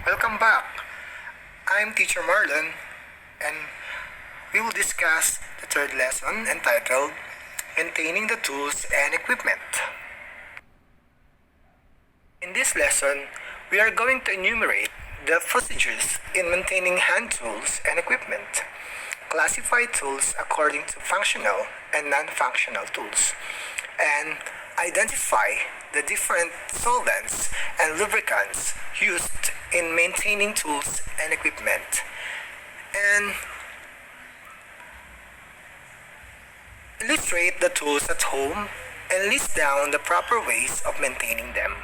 Welcome back. I'm Teacher Marlon, and we will discuss the third lesson entitled Maintaining the Tools and Equipment. In this lesson, we are going to enumerate the procedures in maintaining hand tools and equipment, classify tools according to functional and non-functional tools, and identify the different solvents and lubricants used in maintaining tools and equipment, and illustrate the tools at home and list down the proper ways of maintaining them.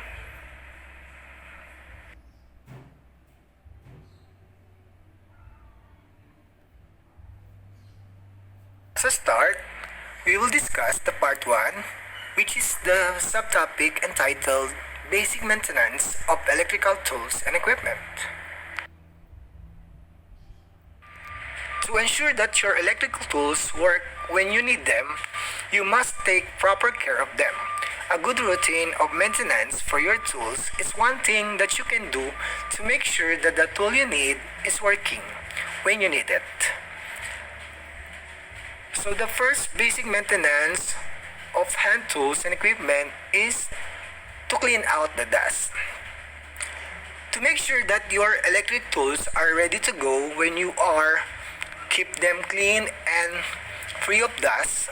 As a start, we will discuss the part 1, which is the subtopic entitled Basic Maintenance of Electrical Tools and Equipment. To ensure that your electrical tools work when you need them, you must take proper care of them. A good routine of maintenance for your tools is one thing that you can do to make sure that the tool you need is working when you need it. So the first basic maintenance of hand tools and equipment is to clean out the dust. To make sure that your electric tools are ready to go when you are, keep them clean and free of dust.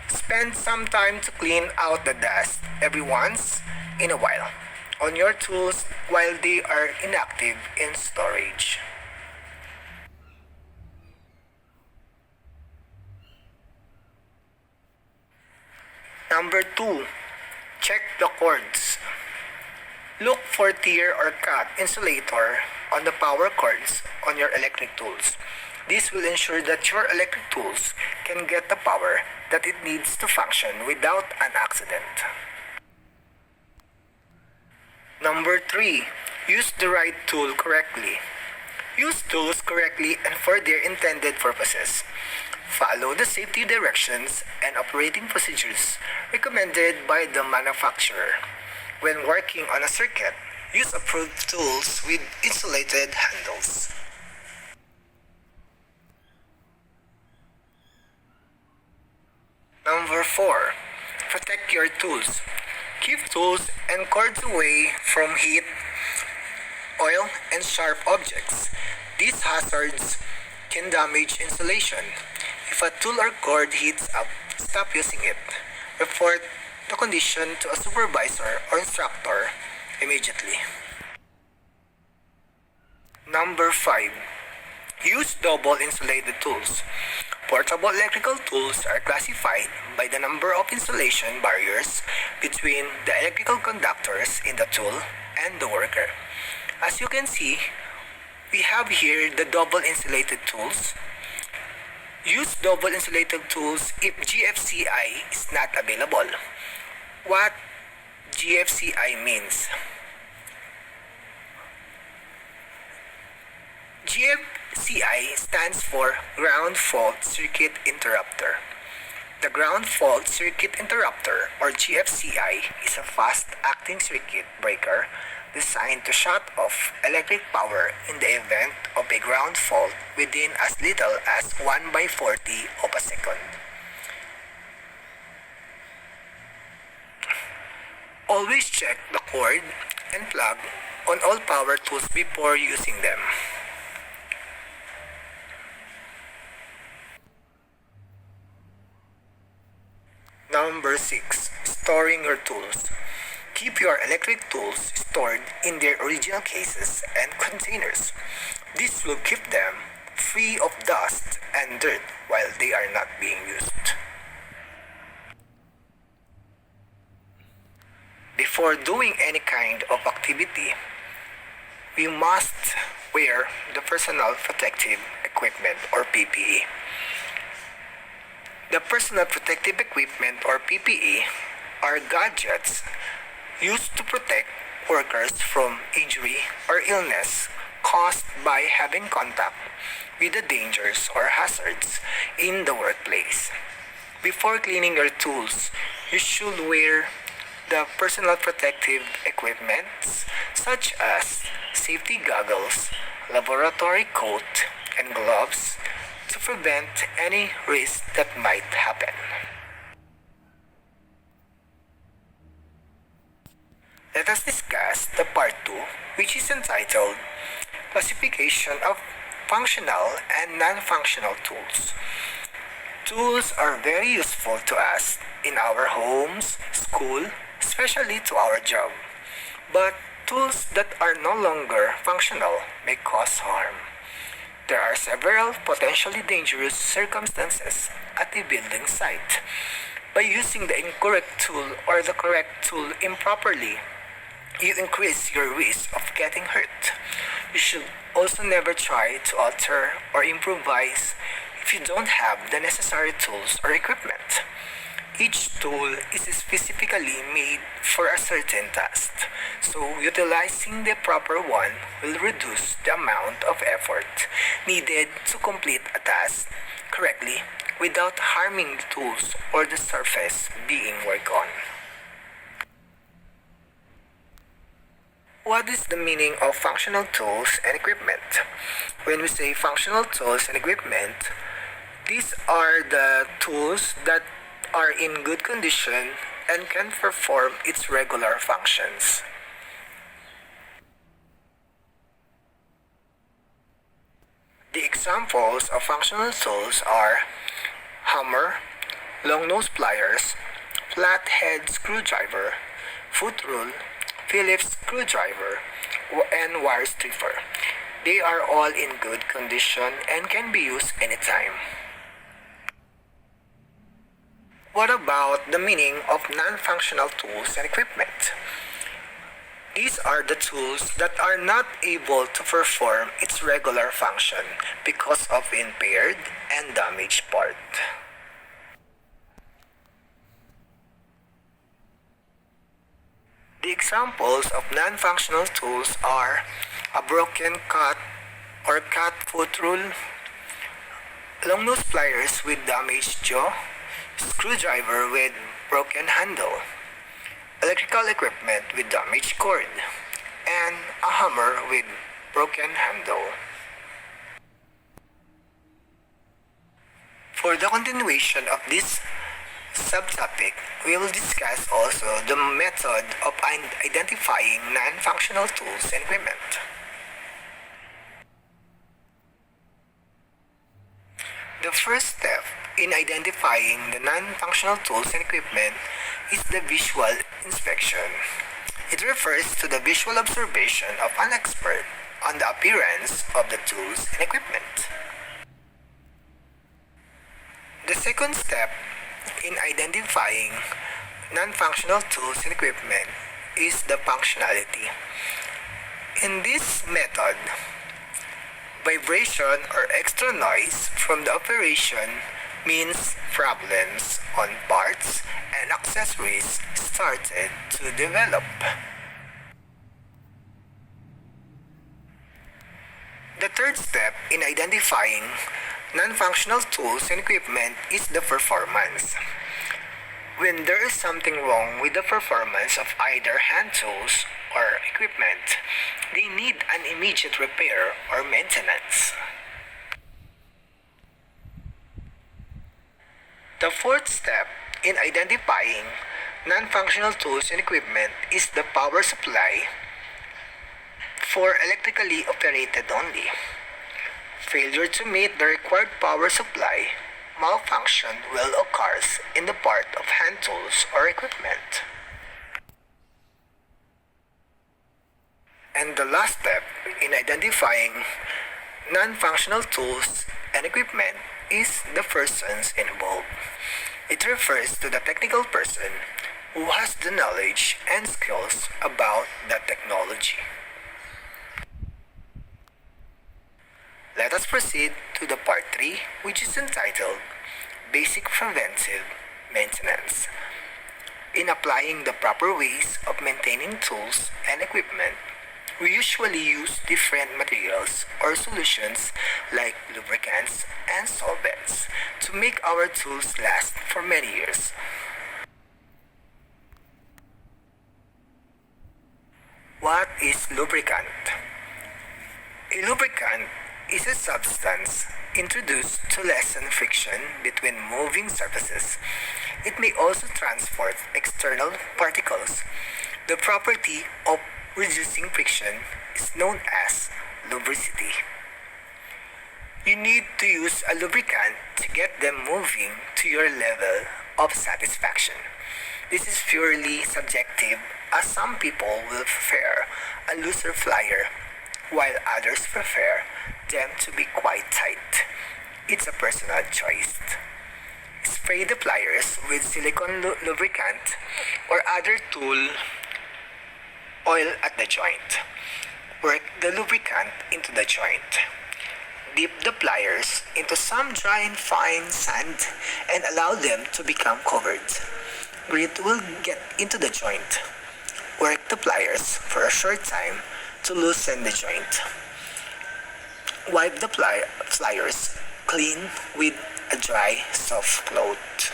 Spend some time to clean out the dust every once in a while on your tools while they are inactive in storage. Number 2, check the cords. Look for tear or cut insulator on the power cords on your electric tools. This will ensure that your electric tools can get the power that it needs to function without an accident. Number 3, use the right tool correctly. Use tools correctly and for their intended purposes. Follow the safety directions and operating procedures recommended by the manufacturer. When working on a circuit, use approved tools with insulated handles. Number 4, protect your tools. Keep tools and cords away from heat, oil, and sharp objects. These hazards can damage insulation. If a tool or cord heats up, stop using it. Report the condition to a supervisor or instructor immediately. Number 5, use double insulated tools. Portable electrical tools are classified by the number of insulation barriers between the electrical conductors in the tool and the worker. As you can see, we have here the double insulated tools. Use double insulated tools if GFCI is not available. What GFCI means? GFCI stands for Ground Fault Circuit Interrupter. The Ground Fault Circuit Interrupter, or GFCI, is a fast-acting circuit breaker designed to shut off electric power in the event of a ground fault within as little as 1/40 of a second. Always check the cord and plug on all power tools before using them. Number 6, storing your tools. Keep your electric tools stored in their original cases and containers. This will keep them free of dust and dirt while they are not being used. Before doing any kind of activity, we must wear the personal protective equipment or PPE. The personal protective equipment or PPE are gadgets used to protect workers from injury or illness caused by having contact with the dangers or hazards in the workplace. Before cleaning your tools, you should wear the personal protective equipment such as safety goggles, laboratory coat, and gloves to prevent any risk that might happen. Let us discuss the part 2, which is entitled Classification of Functional and Non-Functional Tools. Tools are very useful to us in our homes, school, especially to our job. But tools that are no longer functional may cause harm. There are several potentially dangerous circumstances at a building site. By using the incorrect tool or the correct tool improperly, you increase your risk of getting hurt. You should also never try to alter or improvise if you don't have the necessary tools or equipment. Each tool is specifically made for a certain task, so utilizing the proper one will reduce the amount of effort needed to complete a task correctly without harming the tools or the surface being worked on. What is the meaning of functional tools and equipment? When we say functional tools and equipment, these are the tools that are in good condition and can perform its regular functions. The examples of functional tools are hammer, long-nose pliers, flathead screwdriver, foot rule, Phillips screwdriver, and wire stripper. They are all in good condition and can be used anytime. What about the meaning of non-functional tools and equipment? These are the tools that are not able to perform its regular function because of impaired and damaged part. The examples of non-functional tools are a broken cut or cat foot rule, long-nose pliers with damaged jaw, screwdriver with broken handle, electrical equipment with damaged cord, and a hammer with broken handle. For the continuation of this subtopic, we will discuss also the method of identifying non-functional tools and equipment. The first step in identifying the non-functional tools and equipment is the visual inspection. It refers to the visual observation of an expert on the appearance of the tools and equipment. The second step in identifying non-functional tools and equipment is the functionality. In this method, vibration or extra noise from the operation means problems on parts and accessories started to develop. The third step in identifying non-functional tools and equipment is the performance. When there is something wrong with the performance of either hand tools or equipment, they need an immediate repair or maintenance. The fourth step in identifying non-functional tools and equipment is the power supply for electrically operated only. Failure to meet the required power supply, malfunction will occur in the part of hand tools or equipment. And the last step in identifying non-functional tools and equipment is the persons involved. It refers to the technical person who has the knowledge and skills about the technology. Let us proceed to the part 3, which is entitled Basic Preventive Maintenance. In applying the proper ways of maintaining tools and equipment, we usually use different materials or solutions like lubricants and solvents to make our tools last for many years. is lubricant. A lubricant is a substance introduced to lessen friction between moving surfaces. It may also transport external particles. The property of reducing friction is known as lubricity. You need to use a lubricant to get them moving to your level of satisfaction. This is purely subjective, as some people will prefer a looser flyer while others prefer them to be quite tight. It's a personal choice. Spray the pliers with silicone lubricant or other tool oil at the joint. Work the lubricant into the joint. Dip the pliers into some dry and fine sand and allow them to become covered. Grit will get into the joint. Work the pliers for a short time to loosen the joint. Wipe the pliers clean with a dry, soft cloth.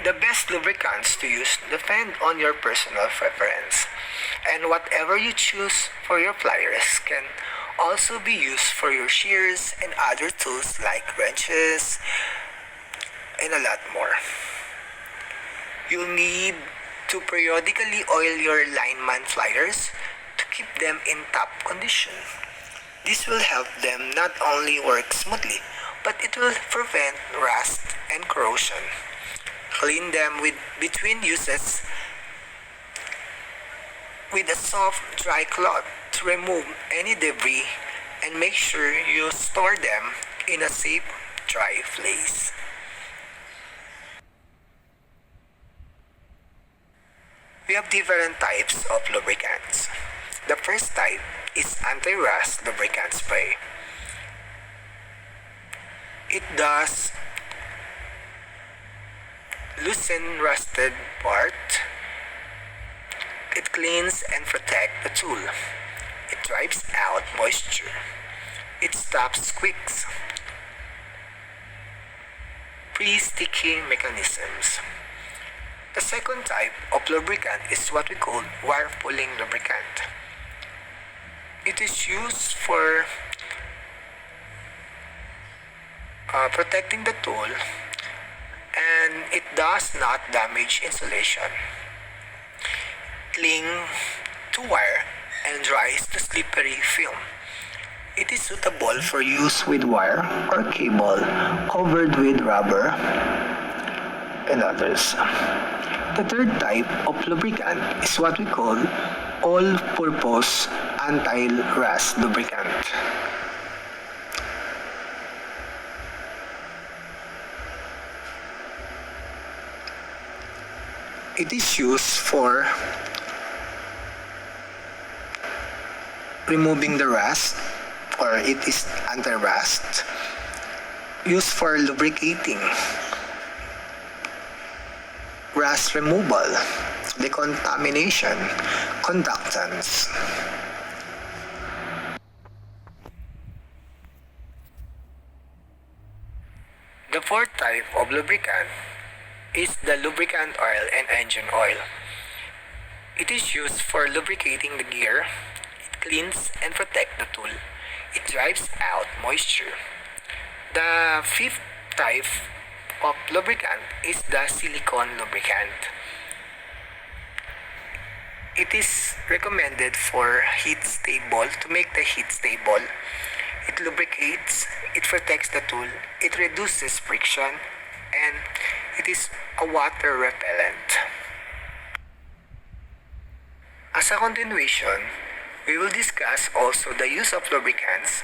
The best lubricants to use depend on your personal preference, and whatever you choose for your pliers can also be used for your shears and other tools like wrenches and a lot more. You'll need to periodically oil your lineman pliers to keep them in top condition. This will help them not only work smoothly, but it will prevent rust and corrosion. Clean them between uses with a soft, dry cloth to remove any debris, and make sure you store them in a safe, dry place. We have different types of lubricants. The first type is anti-rust lubricant spray. It does loosen rusted part. It cleans and protects the tool. It drives out moisture. It stops squeaks. Pre-sticking mechanisms. The second type of lubricant is what we call wire pulling lubricant. It is used for protecting the tool, and it does not damage insulation. Cling to wire and dries the slippery film. It is suitable for use with wire or cable covered with rubber and others. The third type of lubricant is what we call all-purpose anti-rust lubricant. It is used for removing the rust, or it is anti-rust, used for lubricating, rust removal, decontamination, conductance. The fourth type of lubricant is the lubricant oil and engine oil. It is used for lubricating the gear. It cleans and protects the tool. It drives out moisture. The fifth type of lubricant is the silicone lubricant. It is recommended for heat stable, to make the heat stable. It lubricates, it protects the tool, it reduces friction, and it is a water repellent. As a continuation, we will discuss also the use of lubricants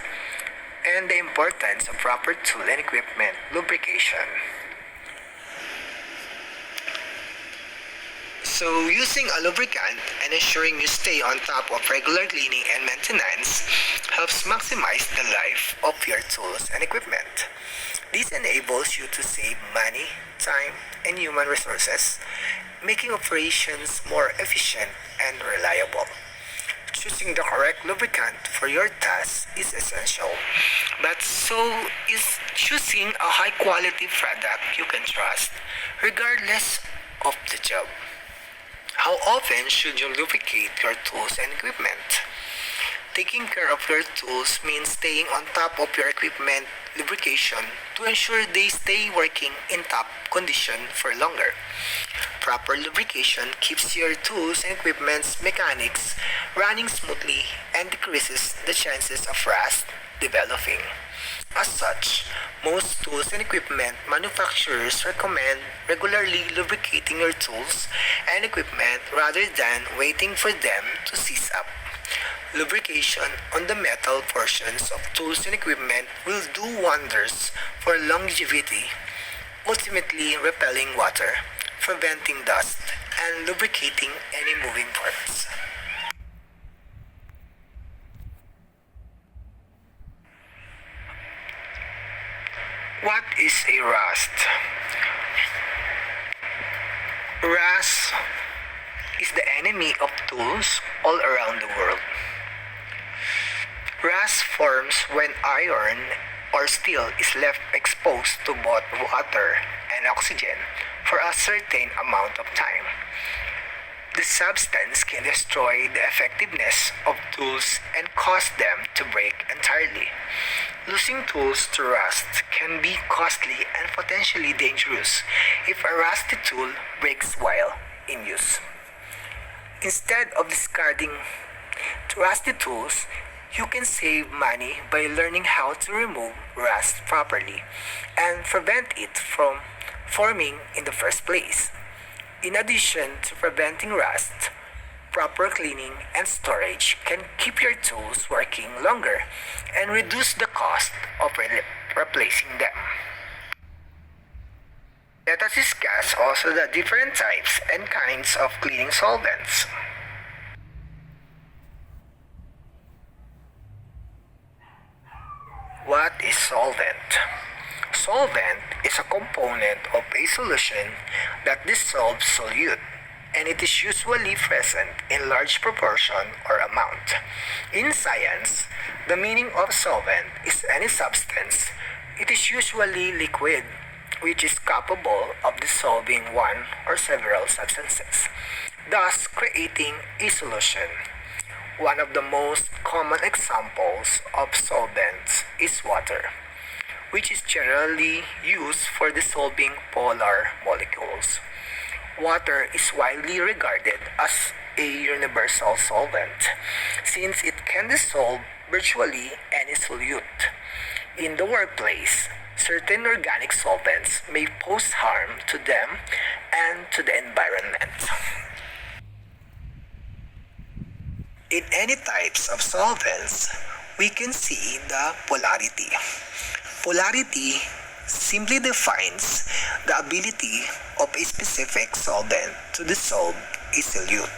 and the importance of proper tool and equipment lubrication. So, using a lubricant and ensuring you stay on top of regular cleaning and maintenance helps maximize the life of your tools and equipment. This enables you to save money, time, and human resources, making operations more efficient and reliable. Choosing the correct lubricant for your task is essential, but so is choosing a high-quality product you can trust, regardless of the job. How often should you lubricate your tools and equipment? Taking care of your tools means staying on top of your equipment lubrication to ensure they stay working in top condition for longer. Proper lubrication keeps your tools and equipment's mechanics running smoothly and decreases the chances of rust developing. As such, most tools and equipment manufacturers recommend regularly lubricating your tools and equipment rather than waiting for them to seize up. Lubrication on the metal portions of tools and equipment will do wonders for longevity, ultimately repelling water, preventing dust, and lubricating any moving parts. What is a rust? Rust is the enemy of tools all around the world. Rust forms when iron or steel is left exposed to both water and oxygen for a certain amount of time. The substance can destroy the effectiveness of tools and cause them to break entirely. Losing tools to rust can be costly and potentially dangerous if a rusty tool breaks while in use. Instead of discarding rusty tools, you can save money by learning how to remove rust properly and prevent it from forming in the first place. In addition to preventing rust, proper cleaning and storage can keep your tools working longer and reduce the cost of replacing them. Let us discuss also the different types and kinds of cleaning solvents. What is solvent? Solvent is a component of a solution that dissolves solute, and it is usually present in large proportion or amount. In science, the meaning of solvent is any substance. It is usually liquid, which is capable of dissolving one or several substances, thus creating a solution. One of the most common examples of solvents is water, which is generally used for dissolving polar molecules. Water is widely regarded as a universal solvent since it can dissolve virtually any solute. In the workplace, certain organic solvents may pose harm to them and to the environment. In any types of solvents, we can see the polarity. Polarity simply defines the ability of a specific solvent to dissolve a solute.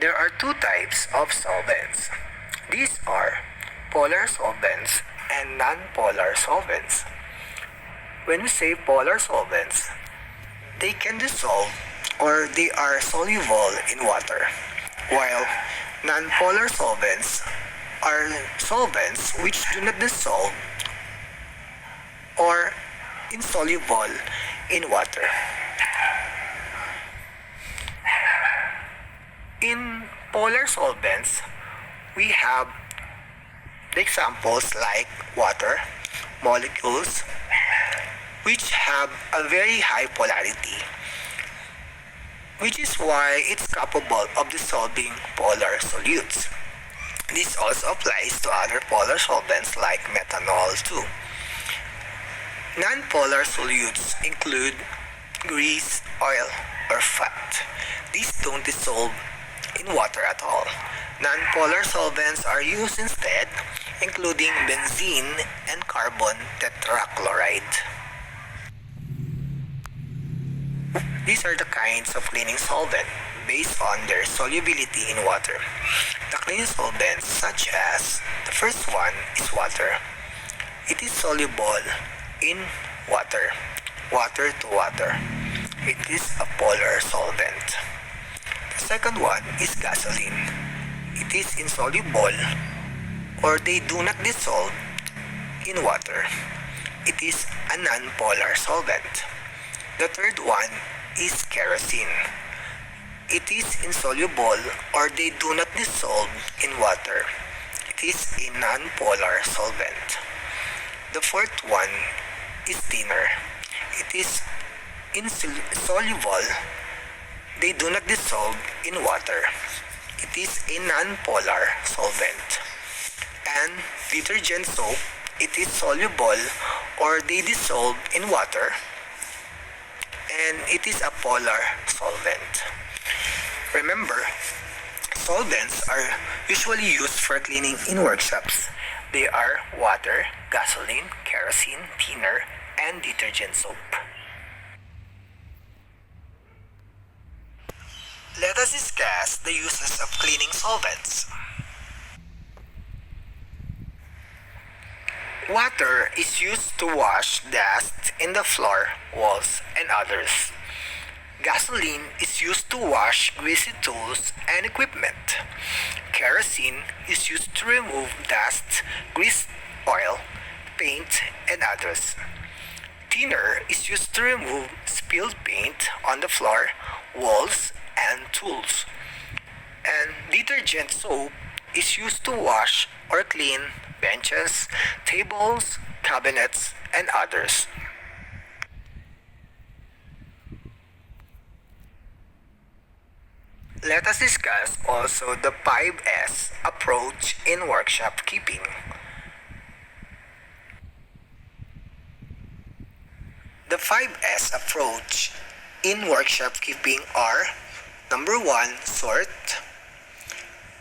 There are two types of solvents. These are polar solvents and non-polar solvents. When we say polar solvents, they can dissolve or they are soluble in water, while non-polar solvents are solvents which do not dissolve or insoluble in water. In polar solvents, we have the examples like water, molecules, which have a very high polarity, which is why it's capable of dissolving polar solutes. This also applies to other polar solvents like methanol too. Non-polar solutes include grease, oil, or fat. These don't dissolve in water at all. Non-polar solvents are used instead, including benzene and carbon tetrachloride. These are the kinds of cleaning solvent based on their solubility in water. The cleaning solvents such as the first one is water. It is soluble in water, water to water. It is a polar solvent. The second one is gasoline. It It is insoluble or they do not dissolve in water. It is a non-polar solvent. The third one is kerosene. It is insoluble or they do not dissolve in water. It is a non-polar solvent. The fourth one is thinner. It is insoluble. They do not dissolve in water. It is a non-polar solvent. And detergent soap, it is soluble or they dissolve in water. And it is a polar solvent. Remember, solvents are usually used for cleaning in workshops. They are water, gasoline, kerosene, thinner, and detergent soap. Let us discuss the uses of cleaning solvents. Water is used to wash dust in the floor, walls, and others. Gasoline is used to wash greasy tools and equipment. Kerosene is used to remove dust, grease, oil, paint, and others. Thinner is used to remove spilled paint on the floor, walls, and tools. And detergent soap is used to wash or clean benches, tables, cabinets, and others. Let us discuss also the 5S approach in workshop keeping. The 5S approach in workshop keeping are: number 1, sort.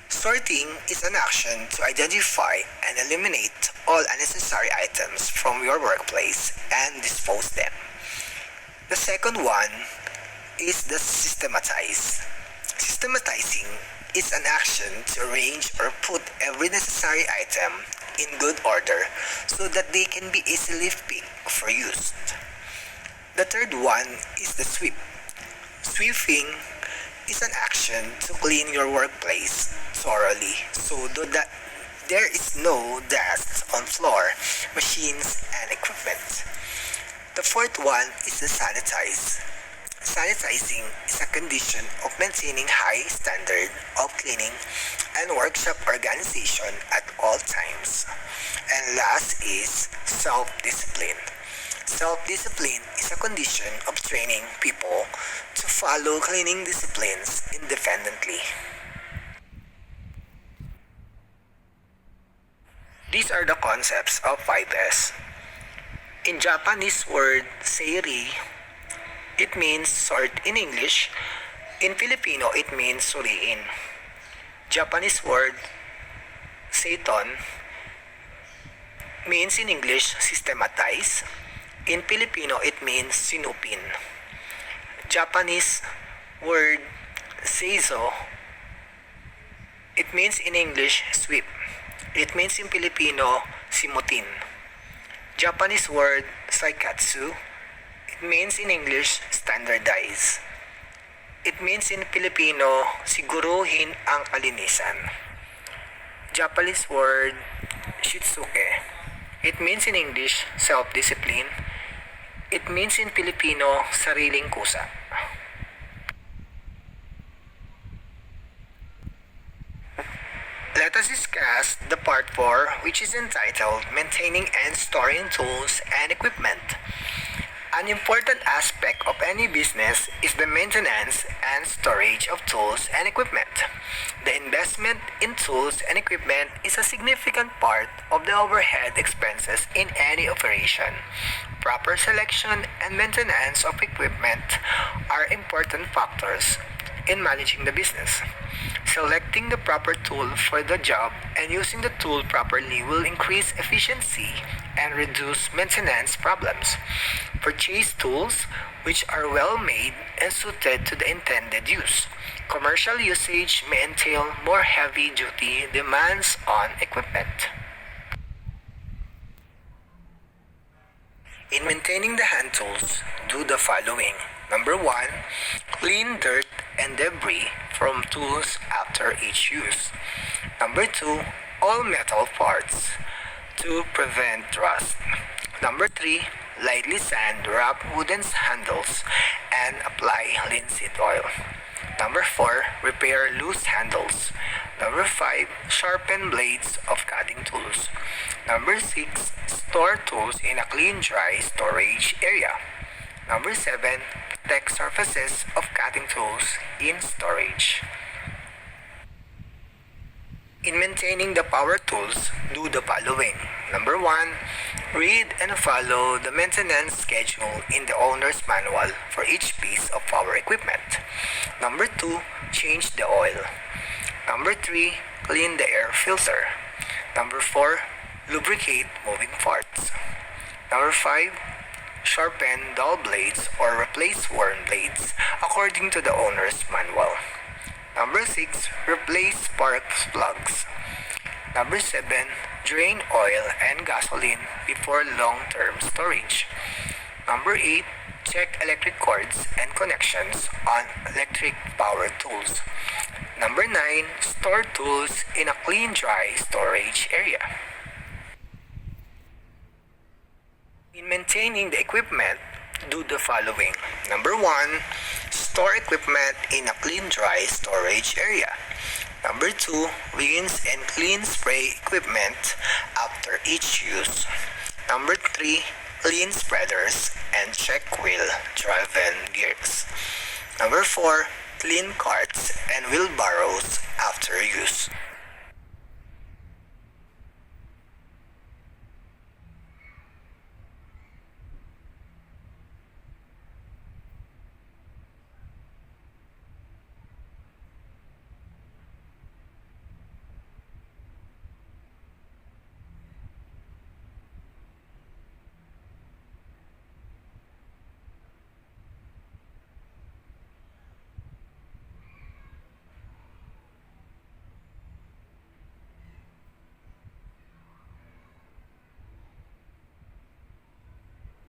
Sorting is an action to identify and eliminate all unnecessary items from your workplace and dispose them. The second one is the systematize. Systematizing is an action to arrange or put every necessary item in good order so that they can be easily picked for use. The third one is the sweep. Sweeping is an action to clean your workplace thoroughly so that there is no dust on floor, machines, and equipment. The fourth one is the sanitize. Sanitizing is a condition of maintaining high standard of cleaning and workshop organization at all times. And last is self-discipline. Self-discipline is a condition of training people to follow cleaning disciplines independently. These are the concepts of 5S. In Japanese word seiri, it means sort in English. In Filipino, it means suriin. Japanese word seiton means in English systematize. In Filipino, it means sinupin. Japanese word seizo, it means in English sweep. It means in Filipino simutin. Japanese word saikatsu, it means in English standardize. It means in Filipino siguruhin ang kalinisan. Japanese word shitsuke, it means in English self-discipline. It means in Filipino sariling kusa. Let us discuss the part 4, which is entitled Maintaining and Storing Tools and Equipment. An important aspect of any business is the maintenance and storage of tools and equipment. The investment in tools and equipment is a significant part of the overhead expenses in any operation. Proper selection and maintenance of equipment are important factors in managing the business. Selecting the proper tool for the job and using the tool properly will increase efficiency and reduce maintenance problems. Purchase tools which are well made and suited to the intended use. Commercial usage may entail more heavy-duty demands on equipment. In maintaining the hand tools, do the following. Number 1, clean dirt and debris from tools after after each use. Number 2, all metal parts to prevent rust. Number 3, lightly sand wrap wooden handles and apply linseed oil. Number 4, repair loose handles. Number 5, sharpen blades of cutting tools. Number 6, store tools in a clean, dry storage area. Number 7, protect surfaces of cutting tools in storage. In maintaining the power tools, do the following. Number 1, read and follow the maintenance schedule in the owner's manual for each piece of power equipment. Number 2, change the oil. Number 3, clean the air filter. Number 4, lubricate moving parts. Number 5, sharpen dull blades or replace worn blades according to the owner's manual. Number 6, replace spark plugs. Number 7, drain oil and gasoline before long-term storage. Number 8, check electric cords and connections on electric power tools. Number 9, store tools in a clean, dry storage area. In maintaining the equipment, do the following. Number 1, store equipment in a clean, dry storage area. Number 2, rinse and clean spray equipment after each use. Number 3, clean spreaders and check wheel driven gears. Number 4, clean carts and wheelbarrows after use.